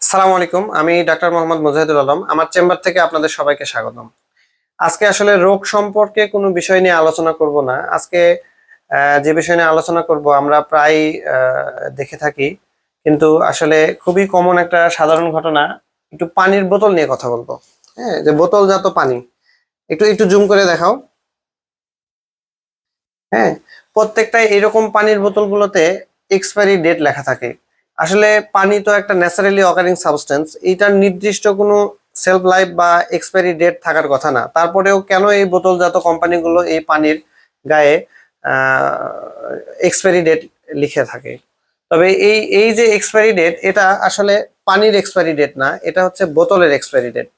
আসসালামু আলাইকুম। আমি ডাক্তার মোহাম্মদ মুজাহিদুল আলম। আমার চেম্বার থেকে আপনাদের সবাইকে স্বাগতম। আজকে আসলে রোগ সম্পর্কে কোনো বিষয় নিয়ে আলোচনা করব না। আজকে যে বিষয় নিয়ে আলোচনা করব আমরা প্রায় দেখে থাকি, কিন্তু আসলে খুবই কমন একটা সাধারণ ঘটনা। একটু পানির বোতল নিয়ে কথা বলবো। হ্যাঁ, যে বোতলজাত পানি। একটু একটু জুম করে দেখাও। হ্যাঁ, প্রত্যেকটা এরকম পানির বোতলগুলোতে এক্সপায়ারি ডেট লেখা থাকে। আসলে পানি তো একটা ন্যাচারালি অকারিং সাবস্টেন্স, এইটার নির্দিষ্ট কোনো সেলফ লাইফ বা এক্সপায়ারি ডেট থাকার কথা না। তারপরেও কেন এই বোতলজাত কোম্পানিগুলো এই পানির গায়ে এক্সপায়ারি ডেট লিখে থাকে? তবে এই এই যে এক্সপায়ারি ডেট, এটা আসলে পানির এক্সপায়ারি ডেট না, এটা হচ্ছে বোতলের এক্সপায়ারি ডেট।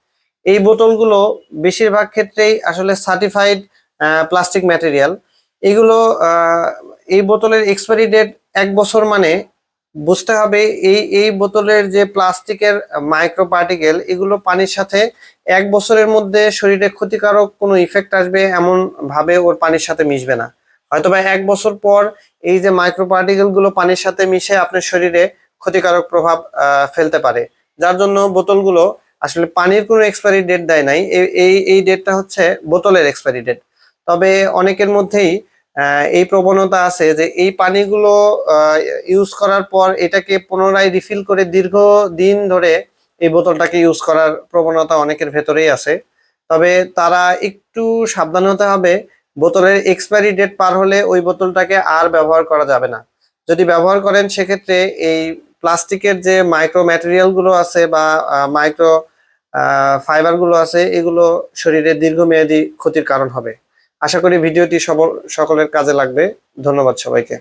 এই বোতলগুলো বেশিরভাগ ক্ষেত্রেই আসলে সার্টিফাইড প্লাস্টিক ম্যাটেরিয়াল। এগুলো এই বোতলের এক্সপায়ারি ডেট 1 বছর, মানে বুঝতে হবে এই এই বোতলের যে প্লাস্টিকের মাইক্রো পার্টিকেল, এগুলো পানির সাথে 1 বছরের মধ্যে শরীরে ক্ষতিকারক কোনো ইফেক্ট আসবে এমন ভাবে ওর পানির সাথে মিশবে না। হয়তোবা 1 বছর পর এই যে মাইক্রো পার্টিকেল গুলো পানির সাথে মিশে আপনার শরীরে ক্ষতিকারক প্রভাব ফেলতে পারে। যার জন্য বোতলগুলো আসলে পানির কোনো এক্সপায়ারি ডেট দেয় নাই। এই ডেটটা হচ্ছে বোতলের এক্সপায়ারি ডেট। তবে অনেকের মধ্যেই এই প্রবণতা আছে যে এই পানিগুলো ইউজ করার পর এটাকে পুনরায় রিফিল করে দীর্ঘদিন ধরে এই বোতলটাকে ইউজ করার প্রবণতা অনেকের ভেতরেই আছে। তবে তারা একটু সাবধান হতে হবে। বোতলের এক্সপায়ারি ডেট পার হলে ওই বোতলটাকে আর ব্যবহার করা যাবে না। যদি ব্যবহার করেন সেক্ষেত্রে এই প্লাস্টিকের যে মাইক্রো ম্যাটেরিয়াল গুলো আছে বা মাইক্রো ফাইবার গুলো আছে, এগুলো শরীরে দীর্ঘমেয়াদী ক্ষতির কারণ হবে। আশা করি ভিডিওটি সকলের কাজে লাগবে। ধন্যবাদ সবাইকে।